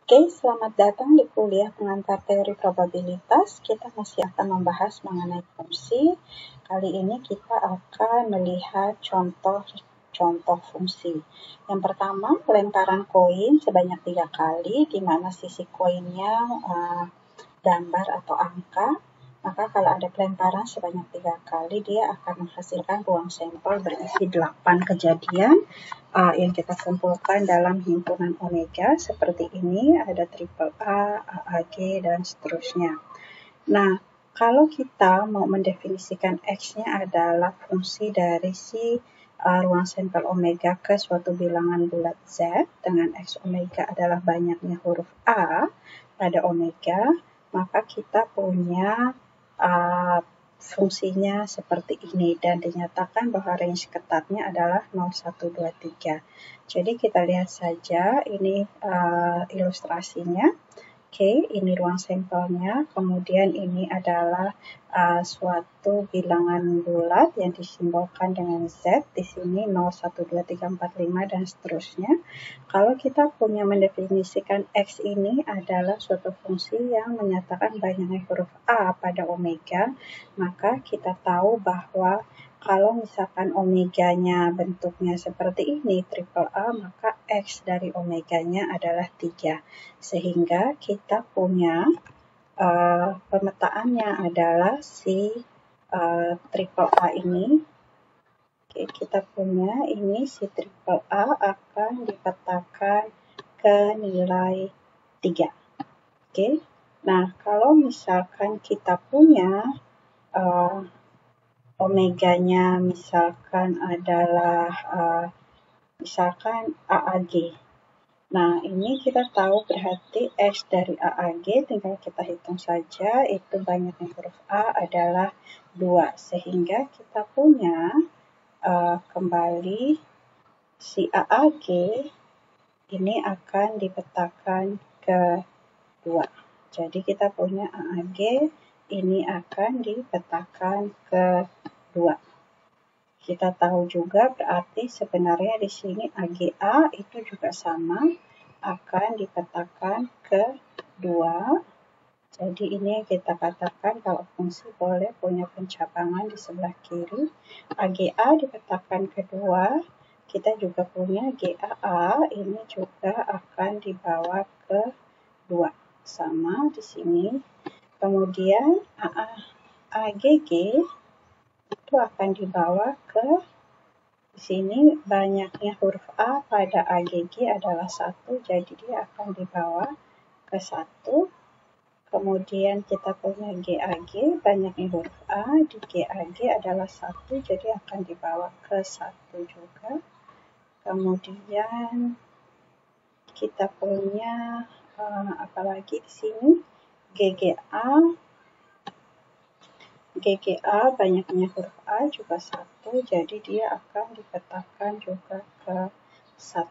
Oke, selamat datang di kuliah pengantar teori probabilitas. Kita masih akan membahas mengenai fungsi. Kali ini kita akan melihat contoh fungsi. Yang pertama, pelemparan koin sebanyak 3 kali, di mana sisi koinnya gambar atau angka. Maka kalau ada pelemparan sebanyak 3 kali, dia akan menghasilkan ruang sampel berisi 8 kejadian yang kita kumpulkan dalam himpunan omega seperti ini, ada triple A, AAG, dan seterusnya. Nah, kalau kita mau mendefinisikan X-nya adalah fungsi dari si ruang sampel omega ke suatu bilangan bulat Z dengan X omega adalah banyaknya huruf A pada omega, maka kita punya fungsinya seperti ini dan dinyatakan bahwa range ketatnya adalah 0, 1, 2, 3. Jadi kita lihat saja ini ilustrasinya. Oke, ini ruang sampelnya, kemudian ini adalah suatu bilangan bulat yang disimbolkan dengan Z, di sini 0, 1, 2, 3, 4, 5, dan seterusnya. Kalau kita punya mendefinisikan X ini adalah suatu fungsi yang menyatakan banyaknya huruf A pada omega, maka kita tahu bahwa kalau misalkan omeganya bentuknya seperti ini, triple A, maka X dari omeganya adalah 3. Sehingga kita punya pemetaannya adalah si triple A ini. Oke, kita punya ini si triple A akan dipetakan ke nilai 3. Oke, nah kalau misalkan kita punya omeganya misalkan adalah misalkan AAG. Nah, ini kita tahu berarti X dari AAG, tinggal kita hitung saja, itu banyaknya huruf A adalah 2. Sehingga kita punya kembali si AAG ini akan dipetakan ke 2. Jadi kita punya AAG ini akan dipetakan ke 2. Kita tahu juga berarti sebenarnya di sini AGA itu juga sama, akan dipetakan ke 2. Jadi ini yang kita katakan kalau fungsi boleh punya pencabangan di sebelah kiri. AGA dipetakan ke 2. Kita juga punya GAA ini juga akan dibawa ke 2. Sama di sini. Kemudian AGG itu akan dibawa ke di sini, banyaknya huruf A pada AGG adalah 1, jadi dia akan dibawa ke 1. Kemudian kita punya GAG, banyaknya huruf A di GAG adalah 1, jadi akan dibawa ke 1 juga. Kemudian kita punya apalagi di sini, GGA banyaknya huruf A juga 1, jadi dia akan dipetakan juga ke 1.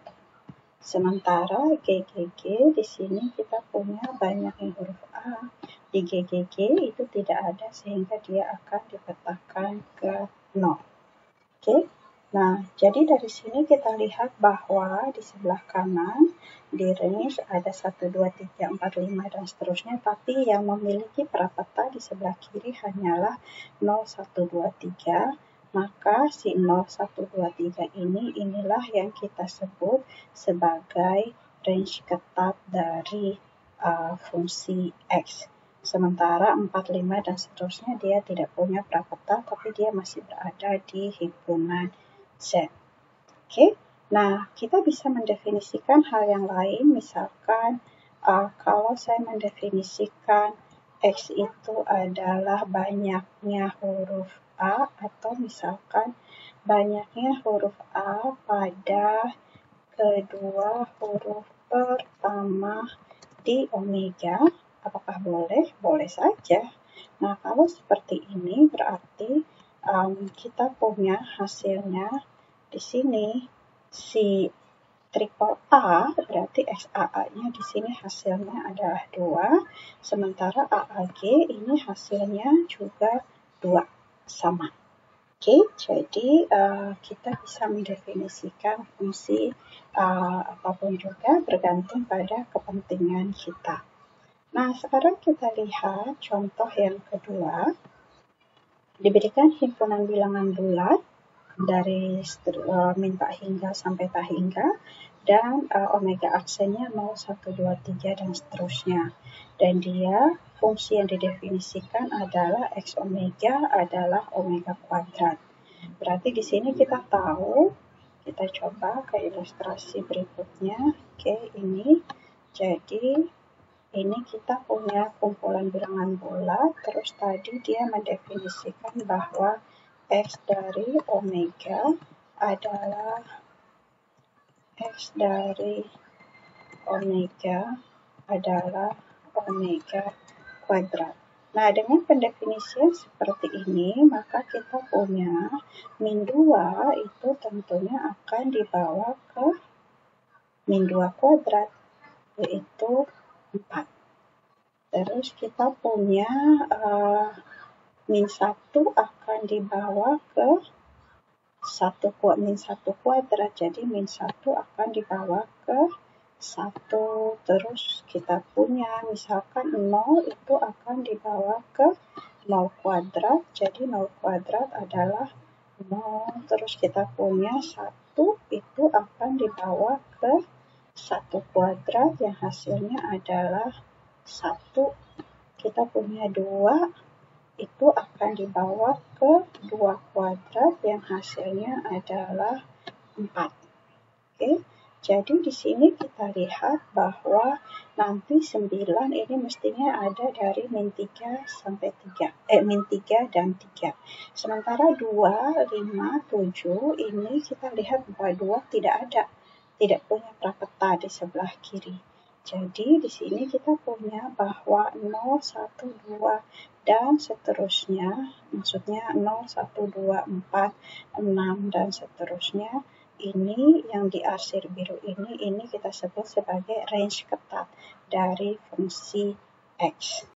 Sementara GGG di sini kita punya banyaknya huruf A, di GGG itu tidak ada sehingga dia akan dipetakan ke 0. Oke. Nah, jadi dari sini kita lihat bahwa di sebelah kanan di range ada 1, 2, 3, 4, 5, dan seterusnya, tapi yang memiliki prapata di sebelah kiri hanyalah 0, 1, 2, 3, maka si 0, 1, 2, 3 inilah yang kita sebut sebagai range ketat dari fungsi X. Sementara 4, 5, dan seterusnya dia tidak punya prapata, tapi dia masih berada di himpunan Z. Oke, nah kita bisa mendefinisikan hal yang lain, misalkan kalau saya mendefinisikan X itu adalah banyaknya huruf A, atau misalkan banyaknya huruf A pada kedua huruf pertama di omega, apakah boleh? Boleh saja. Nah, kalau seperti ini berarti kita punya hasilnya di sini si triple A, berarti XAA-nya di sini hasilnya adalah 2, sementara AAG ini hasilnya juga 2, sama. Oke, jadi kita bisa mendefinisikan fungsi apapun juga bergantung pada kepentingan kita. Nah, sekarang kita lihat contoh yang kedua. Diberikan himpunan bilangan bulat dari min tak hingga sampai tak hingga, dan omega aksennya 0, 1, 2, 3, dan seterusnya. Dan dia fungsi yang didefinisikan adalah X omega adalah omega kuadrat. Berarti di sini kita tahu, kita coba ke ilustrasi berikutnya. Oke, ini jadi ini kita punya kumpulan bilangan bulat, terus tadi dia mendefinisikan bahwa X dari omega adalah omega kuadrat. Nah, dengan pendefinisian seperti ini, maka kita punya min 2 itu tentunya akan dibawa ke min 2 kuadrat, yaitu 4. Terus kita punya min 1 akan dibawa ke min 1 kuadrat, jadi min 1 akan dibawa ke 1. Terus kita punya misalkan 0 itu akan dibawa ke 0 kuadrat, jadi 0 kuadrat adalah 0. Terus kita punya 1 itu akan dibawa ke 1 kuadrat yang hasilnya adalah 1. Kita punya 2 itu akan dibawa ke 2 kuadrat yang hasilnya adalah 4. Oke, jadi di sini kita lihat bahwa nanti 9 ini mestinya ada dari min 3 sampai 3, min 3 dan 3. Sementara 2, 5, 7 ini kita lihat bahwa 2 tidak ada, tidak punya praketa di sebelah kiri. Jadi di sini kita punya bahwa 0, 1, 2, dan seterusnya, maksudnya 0, 1, 2, 4, 6, dan seterusnya. Ini yang di arsir biru ini kita sebut sebagai range ketat dari fungsi X.